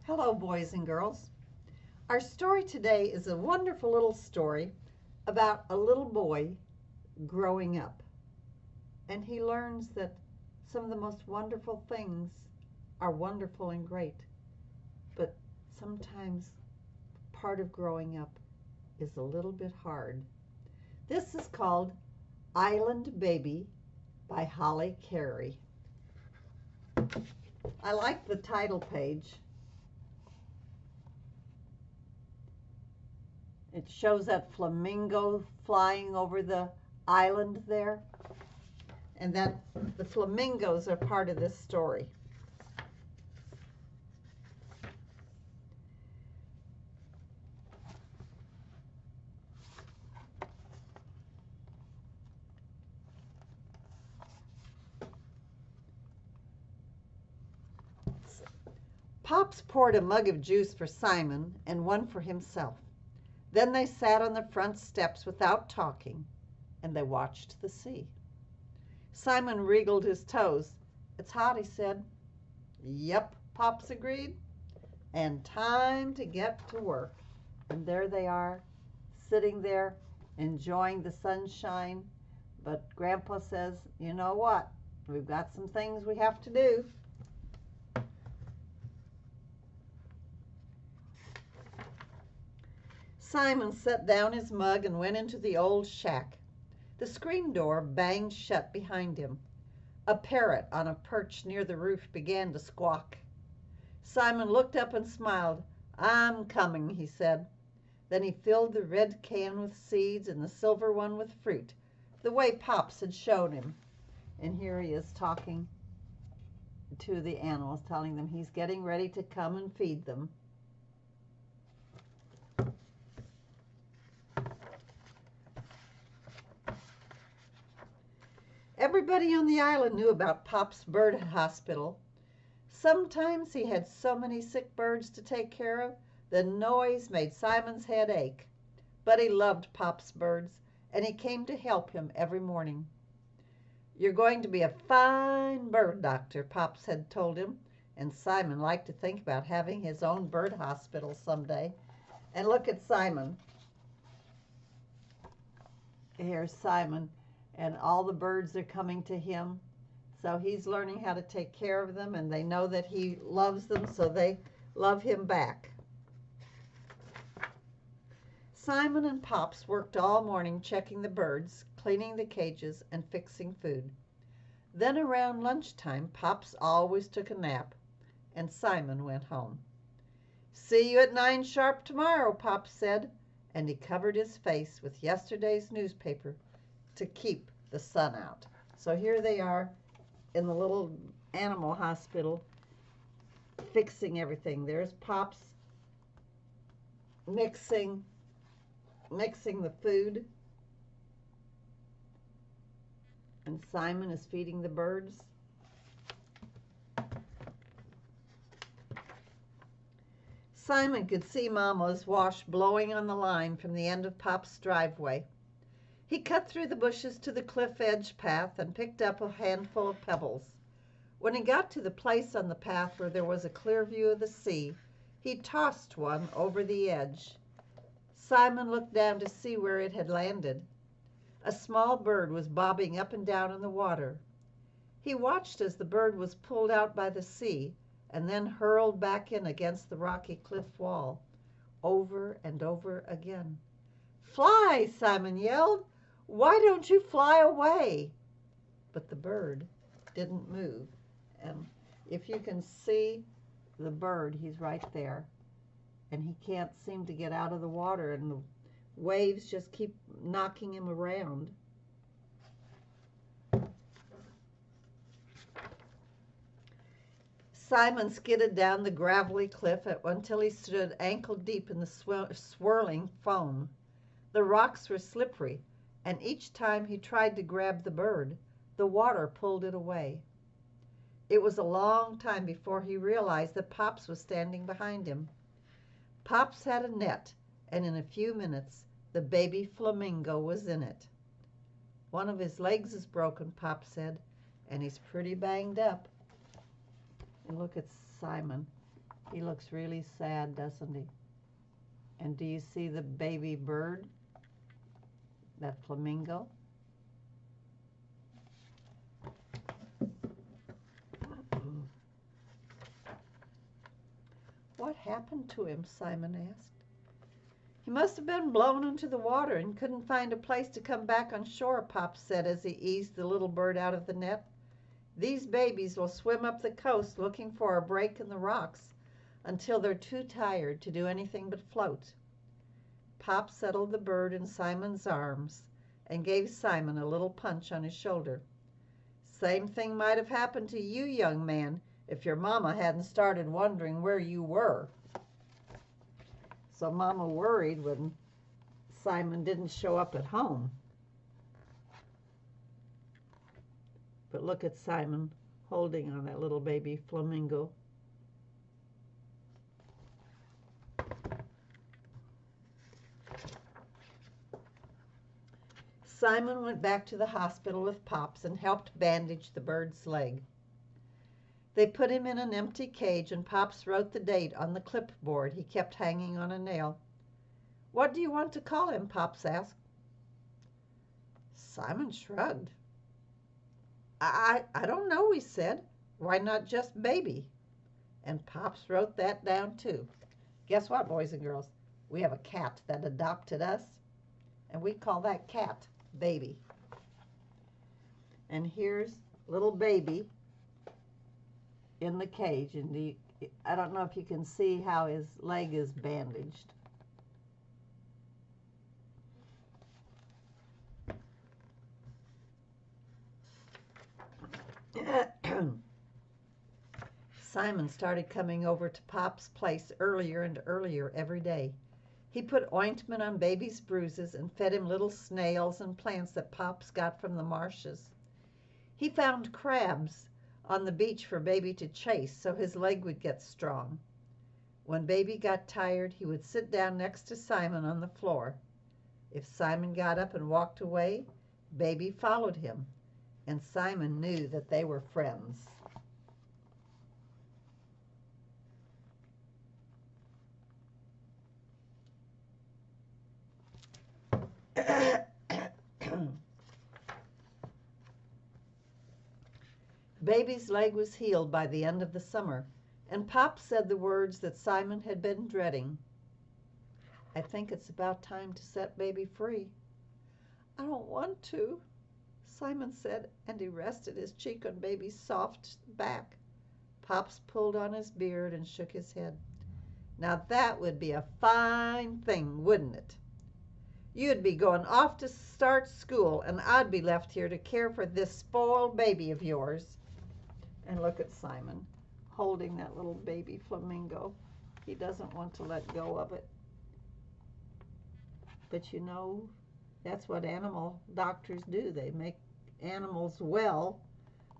Hello, boys and girls. Our story today is a wonderful little story about a little boy growing up. And he learns that some of the most wonderful things are wonderful and great. But sometimes part of growing up is a little bit hard. This is called Island Baby by Holly Carey. I like the title page. It shows that flamingo flying over the island there, and that the flamingos are part of this story. Pops poured a mug of juice for Simon and one for himself. Then they sat on the front steps without talking, and they watched the sea. Simon wriggled his toes. "It's hot," he said. "Yep," Pops agreed. "And time to get to work." And there they are, sitting there, enjoying the sunshine. But Grandpa says, "You know what? We've got some things we have to do." Simon set down his mug and went into the old shack. The screen door banged shut behind him. A parrot on a perch near the roof began to squawk. Simon looked up and smiled. "I'm coming," he said. Then he filled the red can with seeds and the silver one with fruit, the way Pops had shown him. And here he is talking to the animals, telling them he's getting ready to come and feed them. Everybody on the island knew about Pop's bird hospital. Sometimes he had so many sick birds to take care of, the noise made Simon's head ache. But he loved Pop's birds, and he came to help him every morning. "You're going to be a fine bird doctor," Pops had told him, and Simon liked to think about having his own bird hospital someday. And look at Simon. Here's Simon. And all the birds are coming to him. So he's learning how to take care of them, and they know that he loves them, so they love him back. Simon and Pops worked all morning checking the birds, cleaning the cages, and fixing food. Then around lunchtime, Pops always took a nap, and Simon went home. "See you at 9 sharp tomorrow," Pops said, and he covered his face with yesterday's newspaper to keep the sun out. So here they are in the little animal hospital fixing everything. There's Pops mixing the food, and Simon is feeding the birds. Simon could see Mama's wash blowing on the line from the end of Pop's driveway. He cut through the bushes to the cliff edge path and picked up a handful of pebbles. When he got to the place on the path where there was a clear view of the sea, he tossed one over the edge. Simon looked down to see where it had landed. A small bird was bobbing up and down in the water. He watched as the bird was pulled out by the sea and then hurled back in against the rocky cliff wall, over and over again. "Fly!" Simon yelled. "Why don't you fly away?" But the bird didn't move. And if you can see the bird, he's right there. And he can't seem to get out of the water, and the waves just keep knocking him around. Simon skidded down the gravelly cliff until he stood ankle deep in the swirling foam. The rocks were slippery, and each time he tried to grab the bird, the water pulled it away. It was a long time before he realized that Pops was standing behind him. Pops had a net, and in a few minutes the baby flamingo was in it. "One of his legs is broken," Pop said, "and he's pretty banged up." And look at Simon. He looks really sad, doesn't he? And do you see the baby bird? That flamingo? What happened to him? Simon asked. He must have been blown into the water and couldn't find a place to come back on shore, Pop said as he eased the little bird out of the net. These babies will swim up the coast looking for a break in the rocks until they're too tired to do anything but float. Pop settled the bird in Simon's arms and gave Simon a little punch on his shoulder. Same thing might have happened to you, young man, if your mama hadn't started wondering where you were. So Mama worried when Simon didn't show up at home. But look at Simon holding on that little baby flamingo. Simon went back to the hospital with Pops and helped bandage the bird's leg. They put him in an empty cage and Pops wrote the date on the clipboard he kept hanging on a nail. What do you want to call him? Pops asked. Simon shrugged. I don't know, he said. Why not just Baby? And Pops wrote that down too. Guess what, boys and girls? We have a cat that adopted us, and we call that cat Baby. And here's little Baby in the cage, and I don't know if you can see how his leg is bandaged. Simon started coming over to Pop's place earlier and earlier every day. He put ointment on Baby's bruises and fed him little snails and plants that Pops got from the marshes. He found crabs on the beach for Baby to chase so his leg would get strong. When Baby got tired, he would sit down next to Simon on the floor. If Simon got up and walked away, Baby followed him, and Simon knew that they were friends. Baby's leg was healed by the end of the summer, and Pop said the words that Simon had been dreading. I think it's about time to set Baby free. I don't want to, Simon said, and he rested his cheek on Baby's soft back. Pops pulled on his beard and shook his head. Now that would be a fine thing, wouldn't it? You'd be going off to start school, and I'd be left here to care for this spoiled baby of yours. And look at Simon holding that little baby flamingo. He doesn't want to let go of it. But you know, that's what animal doctors do. They make animals well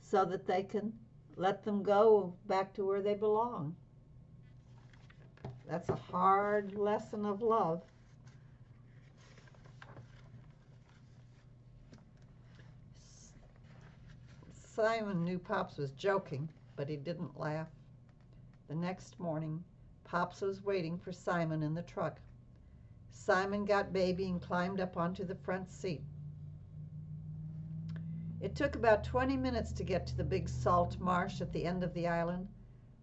so that they can let them go back to where they belong. That's a hard lesson of love. Simon knew Pops was joking, but he didn't laugh. The next morning, Pops was waiting for Simon in the truck. Simon got Baby and climbed up onto the front seat. It took about 20 minutes to get to the big salt marsh at the end of the island,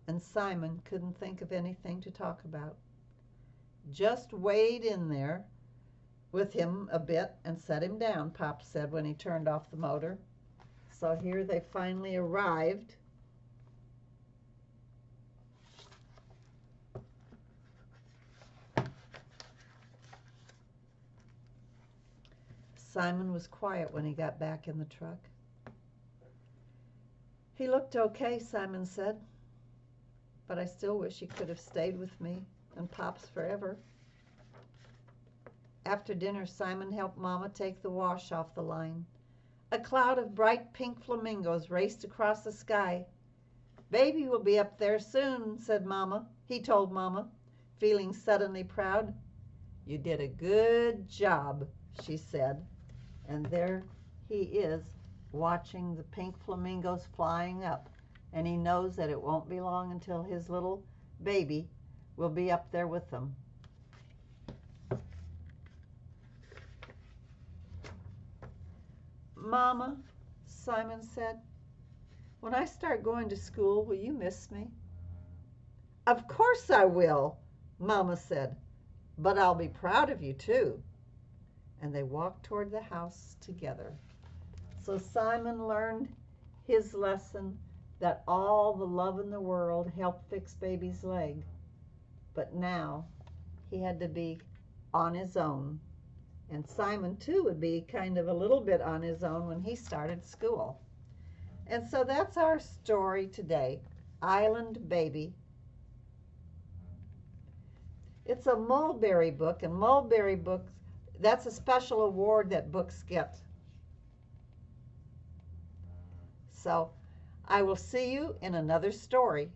and Simon couldn't think of anything to talk about. Just wade in there with him a bit and set him down, Pop said when he turned off the motor. So here they finally arrived. Simon was quiet when he got back in the truck. He looked okay, Simon said, but I still wish he could have stayed with me and Pops forever. After dinner, Simon helped Mama take the wash off the line. A cloud of bright pink flamingos raced across the sky. Baby will be up there soon, said Mama. He told Mama, feeling suddenly proud. You did a good job, she said. And there he is, watching the pink flamingos flying up. And he knows that it won't be long until his little baby will be up there with them. Mama, Simon said, when I start going to school, will you miss me? Of course I will, Mama said, but I'll be proud of you too. And they walked toward the house together. So Simon learned his lesson that all the love in the world helped fix baby's leg. But now he had to be on his own. And Simon, too, would be kind of a little bit on his own when he started school. And so that's our story today, Island Baby. It's a Mulberry book, and Mulberry books, that's a special award that books get. So I will see you in another story.